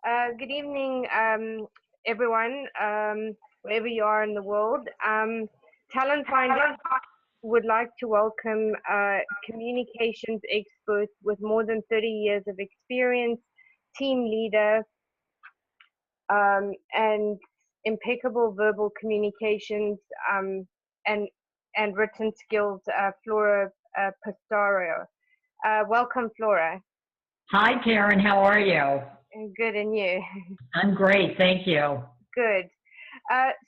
Good evening, everyone, wherever you are in the world. Talent Finder would like to welcome a communications expert with more than 30 years of experience, team leader, and impeccable verbal communications and written skills, Flora Posteraro. Welcome, Flora. Hi, Karen. How are you? Good, and you? I'm great. Thank you. Good.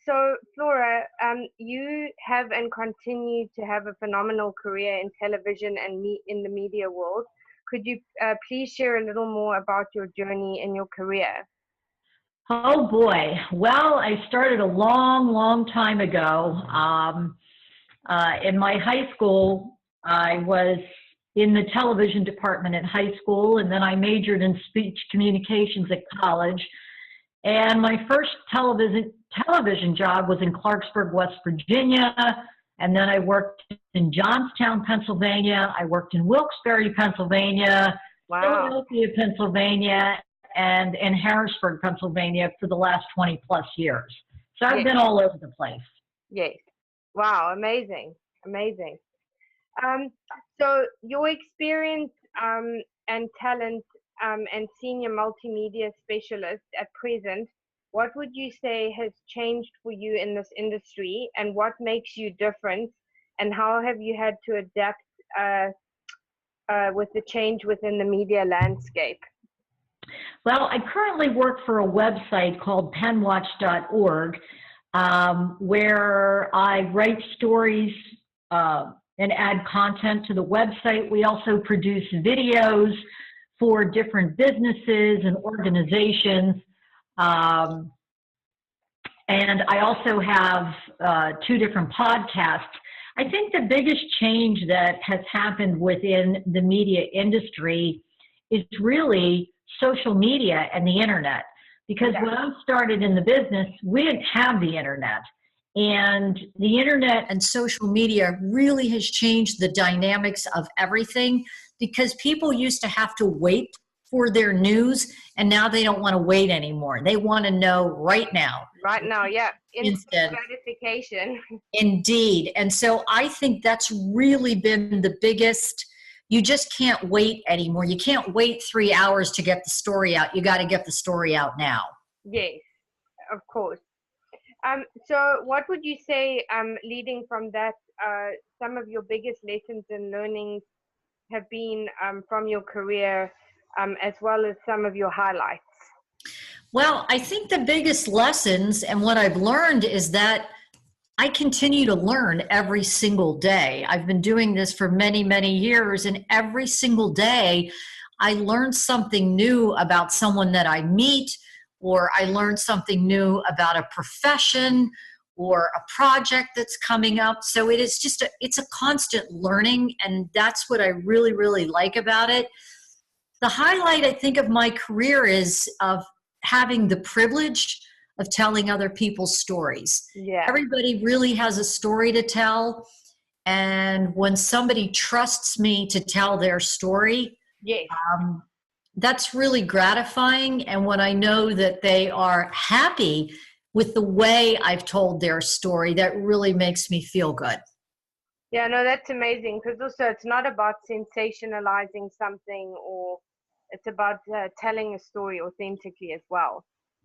So, Flora, you have and continue to have a phenomenal career in television and in the media world. Could you please share a little more about your journey in your career? Oh, boy. Well, I started a long, long time ago. In my high school, I was in the television department at high school, and then I majored in speech communications at college. And my first television job was in Clarksburg, West Virginia, and then I worked in Johnstown, Pennsylvania. I worked in Wilkes-Barre, Pennsylvania, Wow. Philadelphia, Pennsylvania, and in Harrisburg, Pennsylvania for the last 20 plus years. So I've been all over the place. Yes. Wow, amazing. Amazing. So your experience and talent and senior multimedia specialist at present, what would you say has changed for you in this industry, and what makes you different, and how have you had to adapt with the change within the media landscape? Well, I currently work for a website called penwatch.org, where I write stories and add content to the website. We also produce videos for different businesses and organizations. And I also have 2 different podcasts. I think the biggest change that has happened within the media industry is really social media and the internet. Because when I started in the business, we didn't have the internet. And the internet and social media really has changed the dynamics of everything, because people used to have to wait for their news, and now they don't want to wait anymore. They want to know right now. Right now, yeah. Instant gratification. Indeed. And so I think that's really been the biggest. You just can't wait anymore. You can't wait 3 hours to get the story out. You got to get the story out now. Yes, of course. So what would you say, leading from that, some of your biggest lessons and learnings have been from your career, as well as some of your highlights? Well, I think the biggest lessons and what I've learned is that I continue to learn every single day. I've been doing this for many, many years, and every single day I learn something new about someone that I meet, or I learn something new about a profession or a project that's coming up. So it is just it's a constant learning, and that's what I really, really like about it. The highlight, I think, of my career is of having the privilege of telling other people's stories. Yeah. Everybody really has a story to tell, and when somebody trusts me to tell their story, yes. That's really gratifying. And when I know that they are happy with the way I've told their story, that really makes me feel good. Yeah, no, that's amazing, because also it's not about sensationalizing something, or it's about telling a story authentically as well.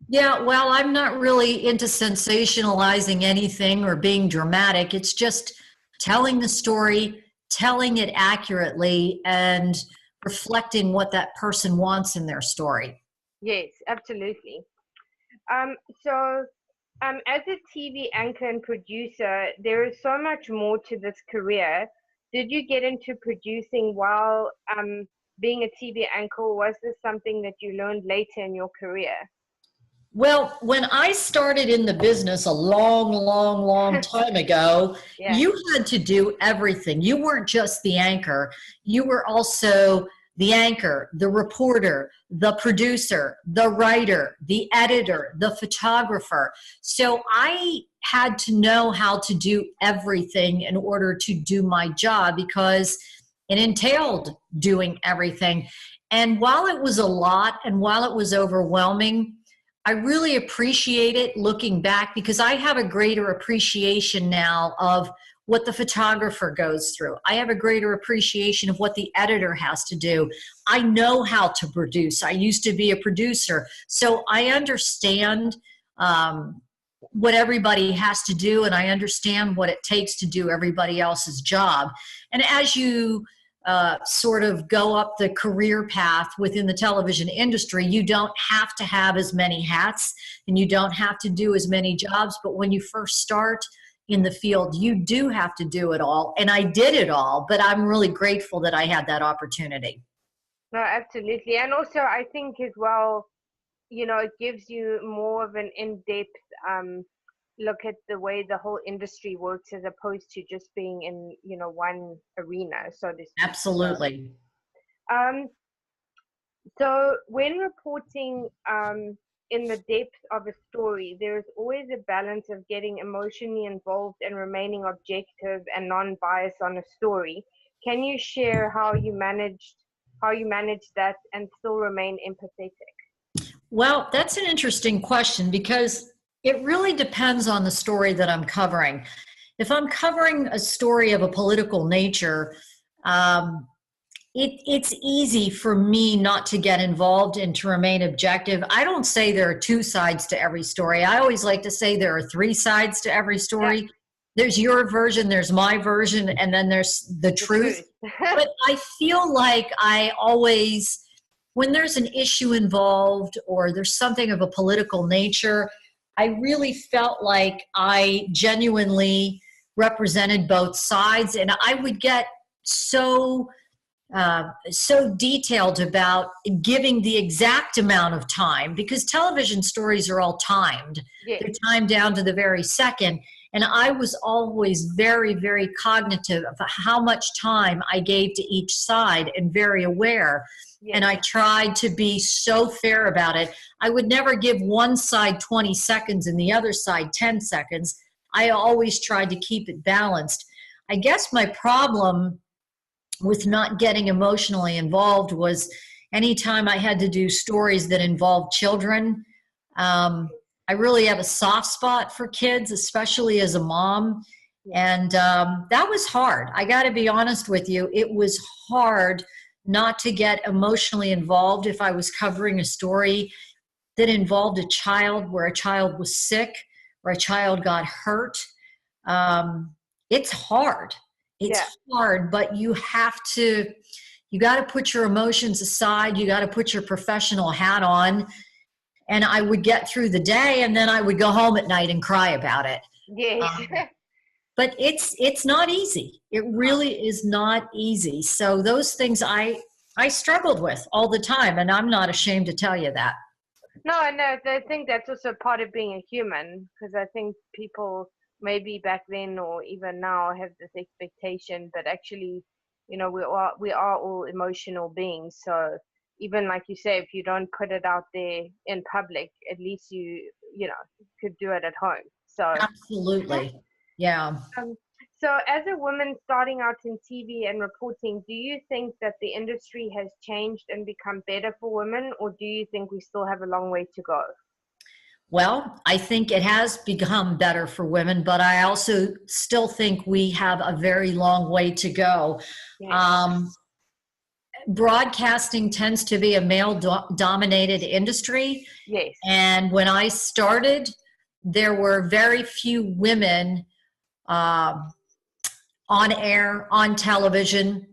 Yeah, well, I'm not really into sensationalizing anything or being dramatic. It's just telling the story, telling it accurately, and reflecting what that person wants in their story. Yes, absolutely. So as a TV anchor and producer, there is so much more to this career. Did you get into producing while being a TV anchor, or was this something that you learned later in your career? Well, when I started in the business a long, long, long time ago, you had to do everything. You weren't just the anchor. You were also the anchor, the reporter, the producer, the writer, the editor, the photographer. So I had to know how to do everything in order to do my job, because it entailed doing everything. And while it was a lot and while it was overwhelming, I really appreciate it looking back, because I have a greater appreciation now of what the photographer goes through. I have a greater appreciation of what the editor has to do. I know how to produce. I used to be a producer, so I understand what everybody has to do, and I understand what it takes to do everybody else's job. And as you sort of go up the career path within the television industry, you don't have to have as many hats and you don't have to do as many jobs. But when you first start in the field, you do have to do it all. And I did it all, but I'm really grateful that I had that opportunity. No, absolutely. And also, I think as well, it gives you more of an in-depth look at the way the whole industry works, as opposed to just being in, one arena, so to speak. Absolutely. So when reporting in the depth of a story, there is always a balance of getting emotionally involved and remaining objective and non-biased on a story. Can you share how you managed that and still remain empathetic? Well, that's an interesting question, because it really depends on the story that I'm covering. If I'm covering a story of a political nature, it's easy for me not to get involved and to remain objective. I don't say there are two sides to every story. I always like to say there are three sides to every story. Yeah. There's your version, there's my version, and then there's the truth. But I feel like I always, when there's an issue involved or there's something of a political nature, I really felt like I genuinely represented both sides, and I would get so detailed about giving the exact amount of time, because television stories are all timed. Yes. They're timed down to the very second. And I was always very, very cognitive of how much time I gave to each side and very aware. Yes. And I tried to be so fair about it. I would never give one side 20 seconds and the other side 10 seconds. I always tried to keep it balanced. I guess my problem with not getting emotionally involved was anytime I had to do stories that involved children. I really have a soft spot for kids, especially as a mom. And that was hard. I got to be honest with you. It was hard not to get emotionally involved if I was covering a story that involved a child, where a child was sick or a child got hurt. It's hard. It's hard, but you got to put your emotions aside. You got to put your professional hat on. And I would get through the day, and then I would go home at night and cry about it. Yes. But it's not easy. It really is not easy. So those things I struggled with all the time, and I'm not ashamed to tell you that. No, I think that's also part of being a human, because I think people maybe back then or even now have this expectation, but actually, we are all emotional beings. So even like you say, if you don't put it out there in public, at least you could do it at home. So absolutely, yeah. So as a woman starting out in TV and reporting, do you think that the industry has changed and become better for women, or do you think we still have a long way to go? Well, I think it has become better for women, but I also still think we have a very long way to go. Yes. Broadcasting tends to be a male-dominated industry. Yes. And when I started, there were very few women on air, on television.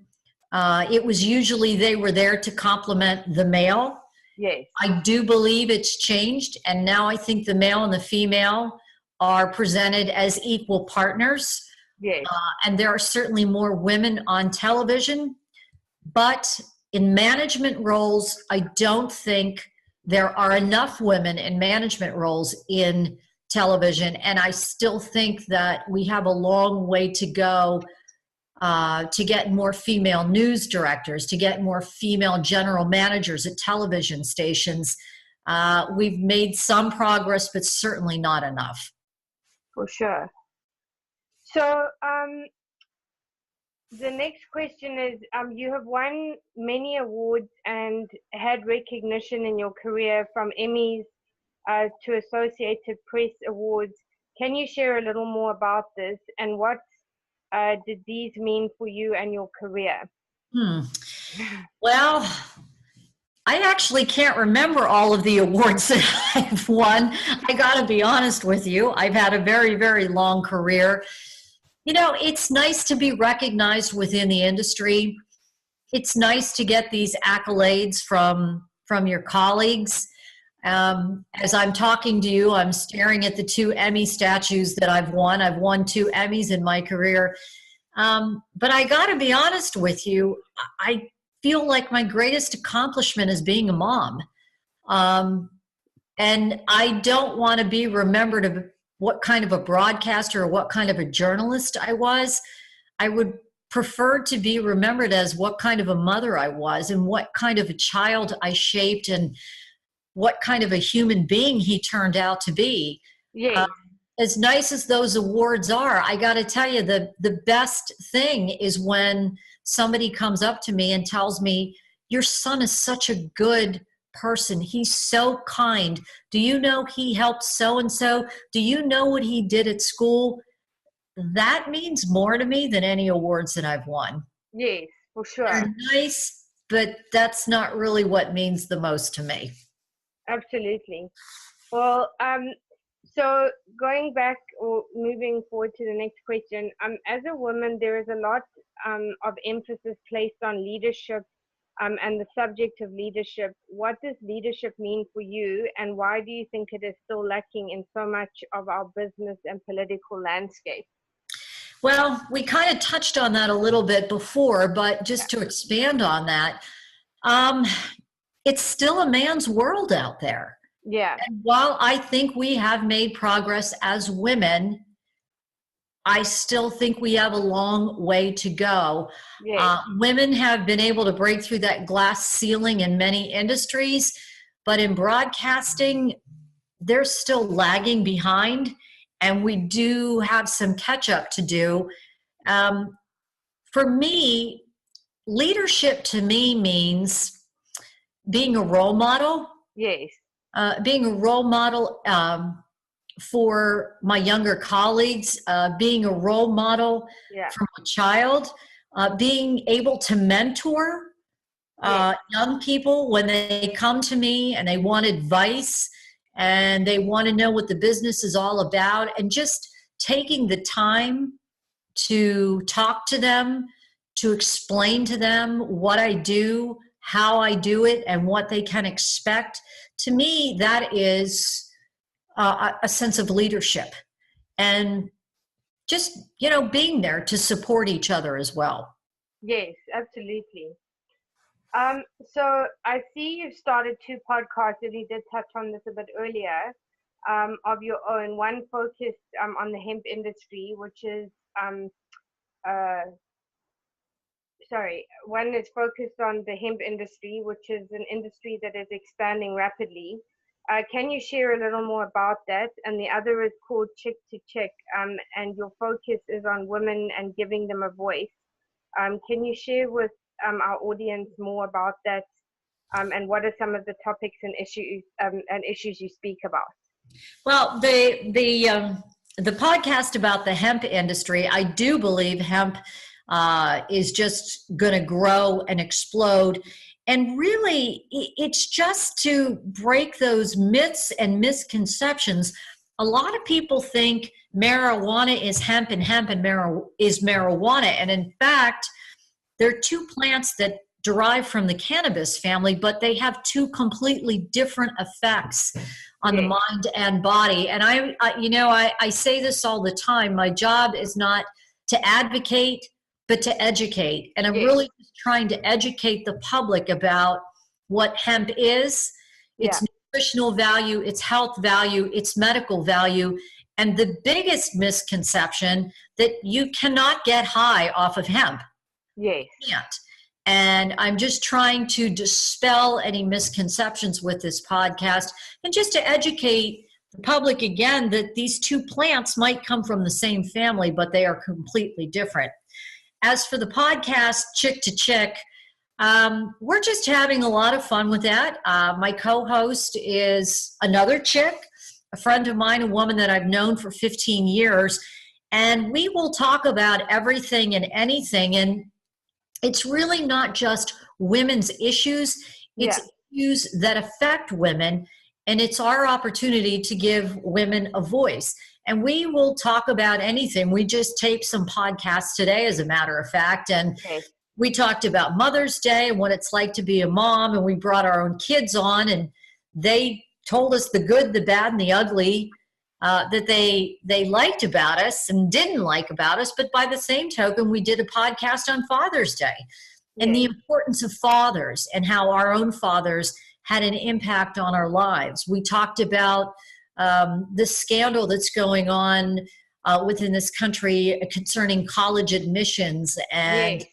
It was usually they were there to complement the male. Yes. I do believe it's changed, and now I think the male and the female are presented as equal partners. Yes. And there are certainly more women on television, but in management roles, I don't think there are enough women in management roles in television, and I still think that we have a long way to go to get more female news directors, to get more female general managers at television stations. We've made some progress, but certainly not enough. For sure. So the next question is, you have won many awards and had recognition in your career from Emmys to Associated Press Awards. Can you share a little more about this and what did these mean for you and your career? Well, I actually can't remember all of the awards that I've won. I got to be honest with you. I've had a very, very long career. You know, it's nice to be recognized within the industry. It's nice to get these accolades from your colleagues. As I'm talking to you, I'm staring at the 2 Emmy statues that I've won. I've won 2 Emmys in my career. But I got to be honest with you, I feel like my greatest accomplishment is being a mom. And I don't want to be remembered of what kind of a broadcaster or what kind of a journalist I was. I would prefer to be remembered as what kind of a mother I was and what kind of a child I shaped and what kind of a human being he turned out to be. Yes. As nice as those awards are, I got to tell you, the best thing is when somebody comes up to me and tells me, your son is such a good person. He's so kind. Do you know he helped so-and-so? Do you know what he did at school? That means more to me than any awards that I've won. Yes, for sure. They're nice, but that's not really what means the most to me. Absolutely. Well, so going back or moving forward to the next question, as a woman, there is a lot of emphasis placed on leadership and the subject of leadership. What does leadership mean for you, and why do you think it is still lacking in so much of our business and political landscape? Well, we kind of touched on that a little bit before, but just to expand on that, it's still a man's world out there. Yeah. And while I think we have made progress as women, I still think we have a long way to go. Yes. Women have been able to break through that glass ceiling in many industries, but in broadcasting, they're still lagging behind, and we do have some catch up to do. For me, leadership to me means being a role model. Yes. Being a role model for my younger colleagues, being a role model for my child, being able to mentor young people when they come to me and they want advice and they want to know what the business is all about, and just taking the time to talk to them, to explain to them what I do, how I do it, and what they can expect. To me, that is a sense of leadership, and just, you know, being there to support each other as well. Yes, absolutely. So I see you've started 2 podcasts, and you did touch on this a bit earlier, of your own. One focused on the hemp industry, which is one is focused on the hemp industry, which is an industry that is expanding rapidly. Can you share a little more about that? And the other is called Chick to Chick, and your focus is on women and giving them a voice. Can you share with our audience more about that, and what are some of the topics and issues you speak about? Well, the podcast about the hemp industry, I do believe hemp is just going to grow and explode. And really, it's just to break those myths and misconceptions. A lot of people think marijuana is hemp and is marijuana. And in fact, there are 2 plants that derive from the cannabis family, but they have 2 completely different effects on the mind and body. And I say this all the time. My job is not to advocate, but to educate. And I'm really just trying to educate the public about what hemp is, its nutritional value, its health value, its medical value, and the biggest misconception that you cannot get high off of hemp. Yes. You can't. And I'm just trying to dispel any misconceptions with this podcast, and just to educate the public again that these 2 plants might come from the same family, but they are completely different. as for the podcast, Chick to Chick, we're just having a lot of fun with that. My co-host is another chick, a friend of mine, a woman that I've known for 15 years, and we will talk about everything and anything. And it's really not just women's issues, it's issues that affect women, and it's our opportunity to give women a voice. And we will talk about anything. We just taped some podcasts today, as a matter of fact, and we talked about Mother's Day and what it's like to be a mom, and we brought our own kids on, and they told us the good, the bad, and the ugly that they liked about us and didn't like about us. But by the same token, we did a podcast on Father's Day and the importance of fathers and how our own fathers had an impact on our lives. We talked about the scandal that's going on within this country concerning college admissions and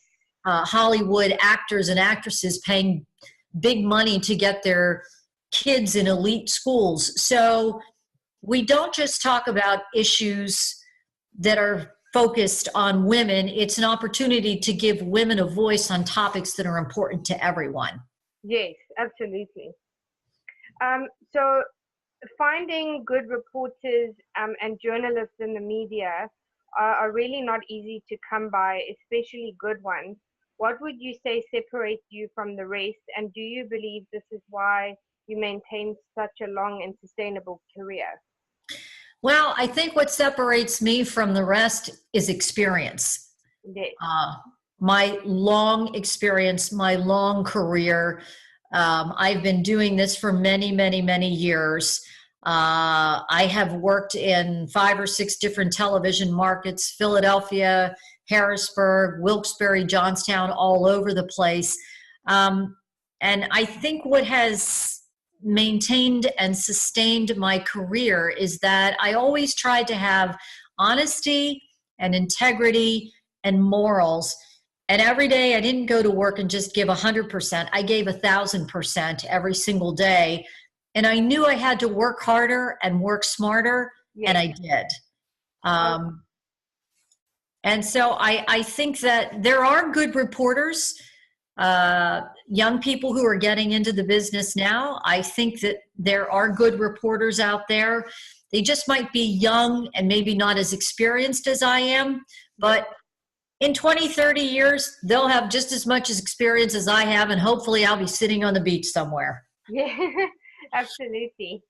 Hollywood actors and actresses paying big money to get their kids in elite schools. So we don't just talk about issues that are focused on women. It's an opportunity to give women a voice on topics that are important to everyone. Yes, absolutely. So finding good reporters and journalists in the media are really not easy to come by, especially good ones. What would you say separates you from the rest, and do you believe this is why you maintain such a long and sustainable career? Well, I think what separates me from the rest is experience. Yes. My long experience, my long career. I've been doing this for many, many, many years. I have worked in 5 or 6 different television markets: Philadelphia, Harrisburg, Wilkes-Barre, Johnstown, all over the place. And I think what has maintained and sustained my career is that I always tried to have honesty and integrity and morals. And every day I didn't go to work and just give 100%. I gave 1,000% every single day. And I knew I had to work harder and work smarter, and I did. And so I think that there are good reporters, young people who are getting into the business now. I think that there are good reporters out there. They just might be young and maybe not as experienced as I am, but in 20, 30 years, they'll have just as much experience as I have, and hopefully I'll be sitting on the beach somewhere. Yeah, absolutely.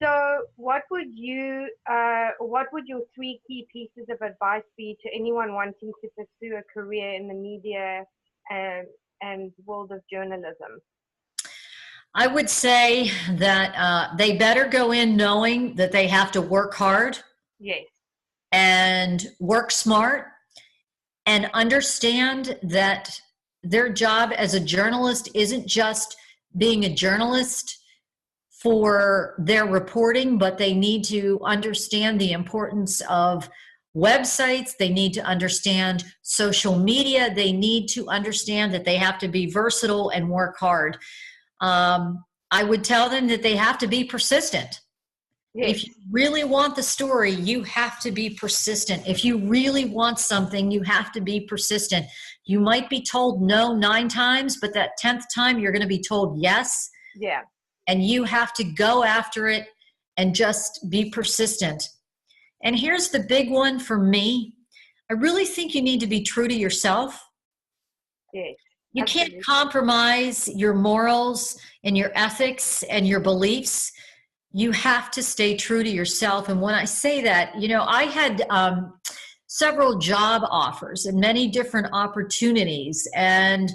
So what would your 3 key pieces of advice be to anyone wanting to pursue a career in the media and world of journalism? I would say that they better go in knowing that they have to work hard. Yes. And work smart, and understand that their job as a journalist isn't just being a journalist for their reporting, but they need to understand the importance of websites. They need to understand social media. They need to understand that they have to be versatile and work hard. I would tell them that they have to be persistent. Yes. If you really want the story, you have to be persistent. If you really want something, you have to be persistent. You might be told no 9 times, but that 10th time you're going to be told yes. Yeah. And you have to go after it and just be persistent. And here's the big one for me. I really think you need to be true to yourself. Yes. You can't compromise your morals and your ethics and your beliefs. You have to stay true to yourself. And when I say that, I had several job offers and many different opportunities. And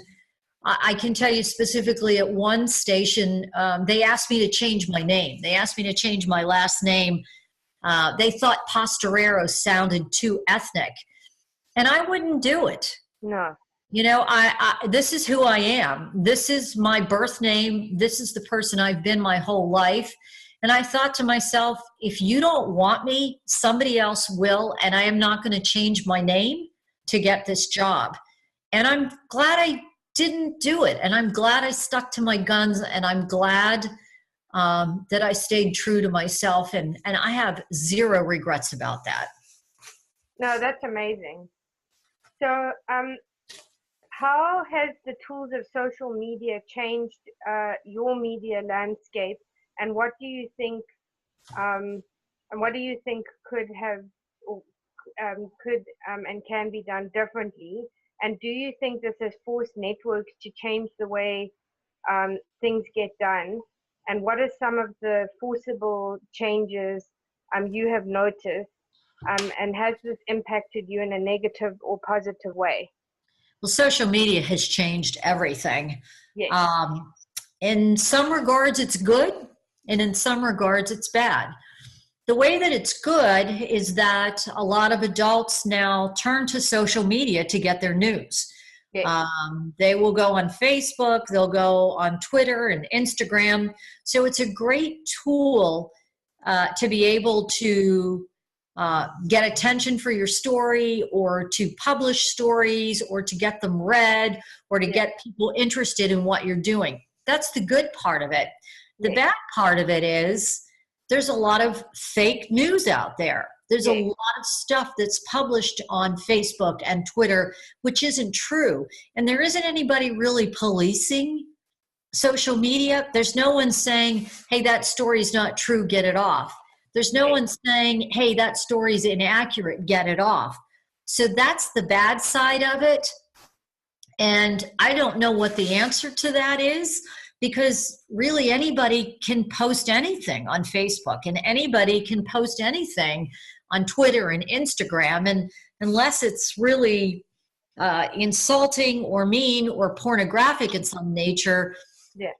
I can tell you specifically at one station, they asked me to change my name. They asked me to change my last name. They thought Posteraro sounded too ethnic. And I wouldn't do it. No. This is who I am. This is my birth name. This is the person I've been my whole life. And I thought to myself, if you don't want me, somebody else will, and I am not going to change my name to get this job. And I'm glad I didn't do it. And I'm glad I stuck to my guns, and I'm glad that I stayed true to myself. And I have zero regrets about that. No, that's amazing. So, how has the tools of social media changed your media landscape, and what do you think? And what do you think could have, or, and can be done differently? And do you think this has forced networks to change the way things get done? And what are some of the forcible changes you have noticed? And has this impacted you in a negative or positive way? Well, social media has changed everything. Yes. In some regards, it's good, and in some regards, it's bad. The way that it's good is that a lot of adults now turn to social media to get their news. Yes. They will go on Facebook, they'll go on Twitter and Instagram. So it's a great tool to be able to get attention for your story, or to publish stories, or to get them read, or to get people interested in what you're doing. That's the good part of it. The bad part of it is there's a lot of fake news out there. There's a lot of stuff that's published on Facebook and Twitter, which isn't true. And there isn't anybody really policing social media. There's no one saying, hey, that story's not true, get it off. There's no one saying, hey, that story's inaccurate, get it off. So that's the bad side of it. And I don't know what the answer to that is, because really anybody can post anything on Facebook, and anybody can post anything on Twitter and Instagram. And unless it's really insulting or mean or pornographic in some nature,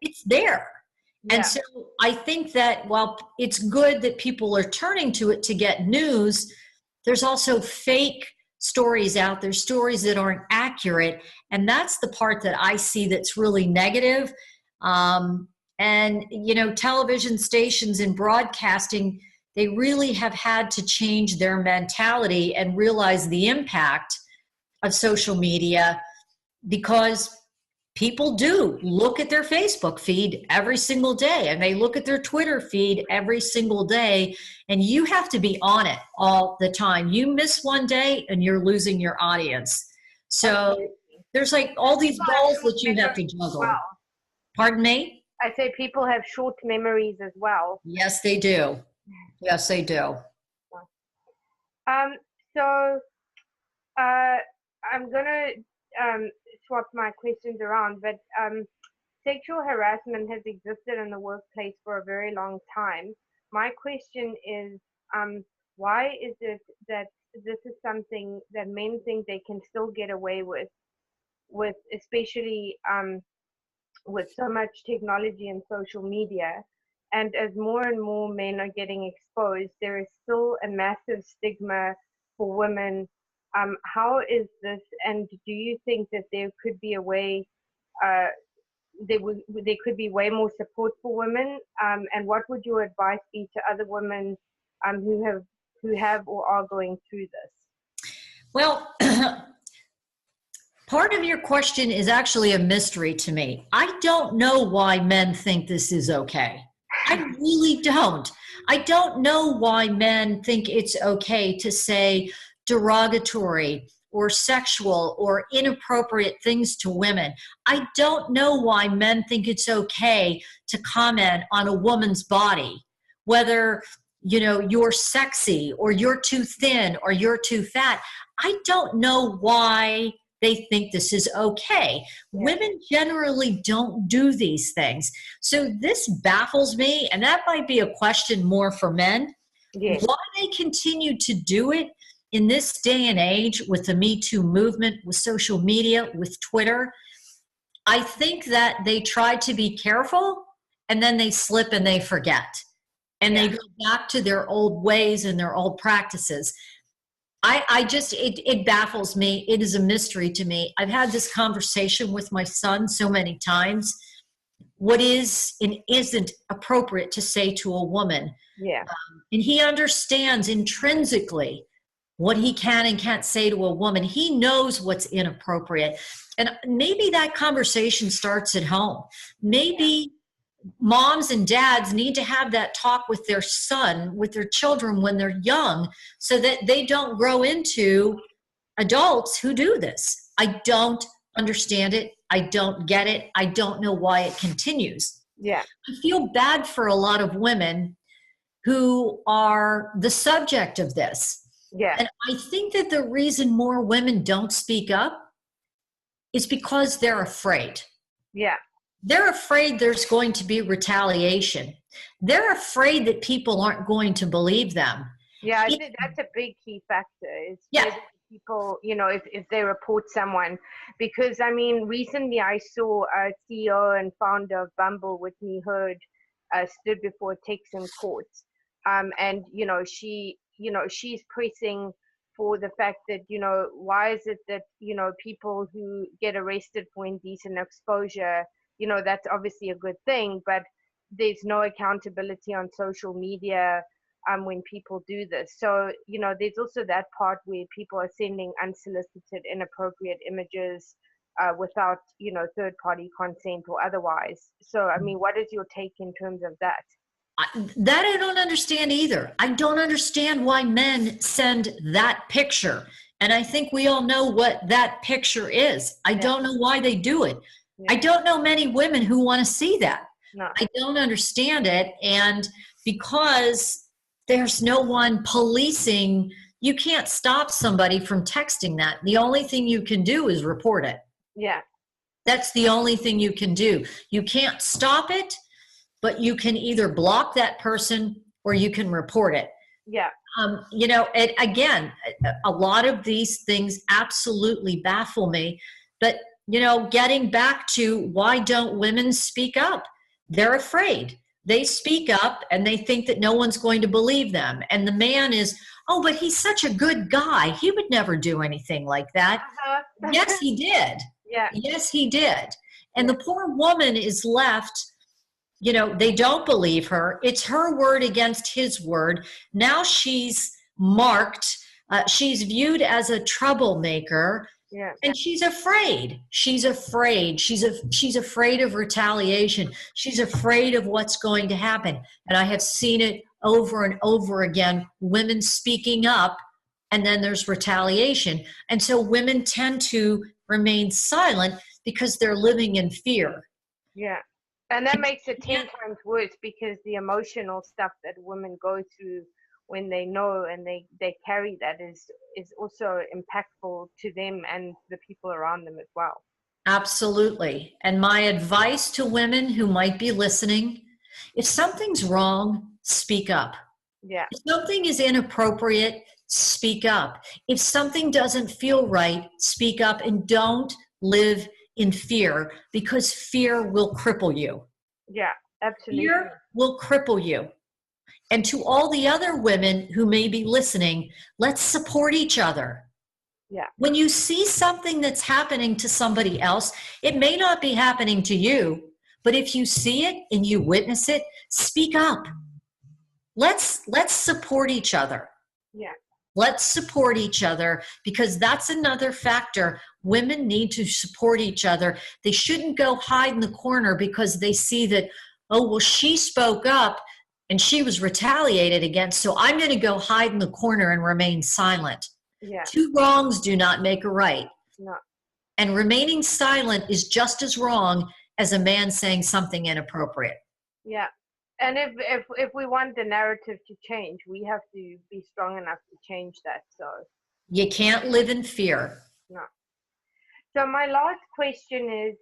it's there. And so I think that while it's good that people are turning to it to get news, there's also fake stories out there, stories that aren't accurate. And that's the part that I see that's really negative. And, you know, television stations and broadcasting, they really have had to change their mentality and realize the impact of social media, because people do look at their Facebook feed every single day, and they look at their Twitter feed every single day, and you have to be on it all the time. You miss one day and you're losing your audience. So there's like all these balls that you have to juggle. Wow. Pardon me? I say people have short memories as well. Yes, they do. Yes, they do. So I'm gonna swap my questions around, but sexual harassment has existed in the workplace for a very long time. My question is, why is it that this is something that men think they can still get away with especially with so much technology and social media? And as more and more men are getting exposed, there is still a massive stigma for women. How is this, and do you think that there could be a way, there could be way more support for women? And what would your advice be to other women who have or are going through this? Well, part of your question is actually a mystery to me. I don't know why men think this is okay. I really don't. I don't know why men think it's okay to say derogatory or sexual or inappropriate things to women. I don't know why men think it's okay to comment on a woman's body, whether, you know, you're sexy or you're too thin or you're too fat. I don't know why they think this is okay. Women generally don't do these things. So this baffles me, and that might be a question more for men. Why they continue to do it in this day and age with the Me Too movement, with social media, with Twitter. I think that they try to be careful, and then they slip and they forget. And they go back to their old ways and their old practices. It baffles me. It is a mystery to me. I've had this conversation with my son so many times. What is and isn't appropriate to say to a woman. And he understands intrinsically what he can and can't say to a woman. He knows what's inappropriate. And maybe that conversation starts at home. Maybe moms and dads need to have that talk with their son, with their children when they're young, so that they don't grow into adults who do this. I don't understand it. I don't get it. I don't know why it continues. Yeah. I feel bad for a lot of women who are the subject of this. Yeah. And I think that the reason more women don't speak up is because they're afraid. Yeah. They're afraid there's going to be retaliation. They're afraid that people aren't going to believe them. Yeah, I think that's a big key factor is whether people, you know, if they report someone. Because, I mean, recently I saw a CEO and founder of Bumble, Whitney Hurd, stood before Texan courts. And, she's pressing for the fact that, why is it that, people who get arrested for indecent exposure, that's obviously a good thing, but there's no accountability on social media when people do this. So, there's also that part where people are sending unsolicited, inappropriate images without, third-party consent or otherwise. So, I mean, what is your take in terms of that? That I don't understand either. I don't understand why men send that picture. And I think we all know what that picture is. I don't know why they do it. I don't know many women who want to see that. No. I don't understand it. And because there's no one policing, you can't stop somebody from texting that. The only thing you can do is report it. Yeah. That's the only thing you can do. You can't stop it, but you can either block that person or you can report it. Yeah. Again, a lot of these things absolutely baffle me. But, getting back to why don't women speak up? They're afraid. They speak up and they think that no one's going to believe them. And the man is, oh, but he's such a good guy. He would never do anything like that. Yes, he did. Yeah. Yes, he did. And the poor woman is left, they don't believe her. It's her word against his word. Now she's marked. She's viewed as a troublemaker. Yeah. And she's afraid. She's afraid. She's afraid of retaliation. She's afraid of what's going to happen. And I have seen it over and over again, women speaking up, and then there's retaliation. And so women tend to remain silent because they're living in fear. Yeah. And that makes it 10 times worse because the emotional stuff that women go through when they know and they carry that is also impactful to them and the people around them as well. Absolutely. And my advice to women who might be listening, if something's wrong, speak up. Yeah. If something is inappropriate, speak up. If something doesn't feel right, speak up and don't live in fear because fear will cripple you. Yeah, absolutely. Fear will cripple you. And to all the other women who may be listening, let's support each other. Yeah. When you see something that's happening to somebody else, it may not be happening to you, but if you see it and you witness it, speak up. Let's support each other. Yeah. Let's support each other because that's another factor. Women need to support each other. They shouldn't go hide in the corner because they see that, oh, well, she spoke up and she was retaliated against, so I'm going to go hide in the corner and remain silent. Yeah. Two wrongs do not make a right. No. And remaining silent is just as wrong as a man saying something inappropriate. Yeah. And if we want the narrative to change, we have to be strong enough to change that. So you can't live in fear. No. So my last question is,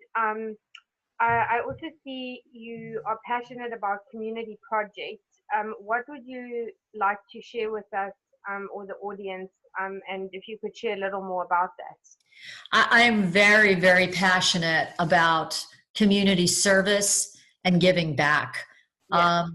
I also see you are passionate about community projects. What would you like to share with us or the audience? And if you could share a little more about that. I am very, very passionate about community service and giving back. Yeah.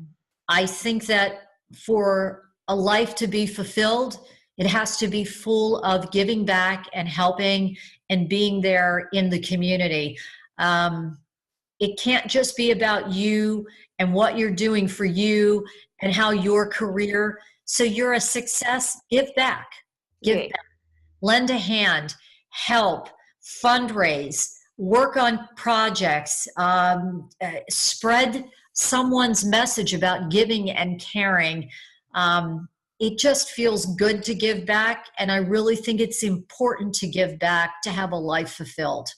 I think that for a life to be fulfilled, it has to be full of giving back and helping and being there in the community. It can't just be about you and what you're doing for you and how your career. So you're a success, give back. Give back. Lend a hand, help, fundraise, work on projects, spread someone's message about giving and caring. it just feels good to give back. And I really think it's important to give back to have a life fulfilled.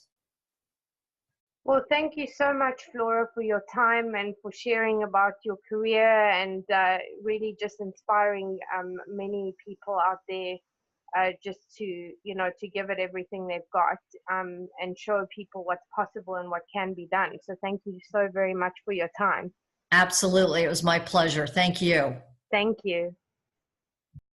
Well, thank you so much, Flora, for your time and for sharing about your career and really just inspiring many people out there just to, you know, to give it everything they've got and show people what's possible and what can be done. So thank you so very much for your time. Absolutely. It was my pleasure. Thank you. Thank you.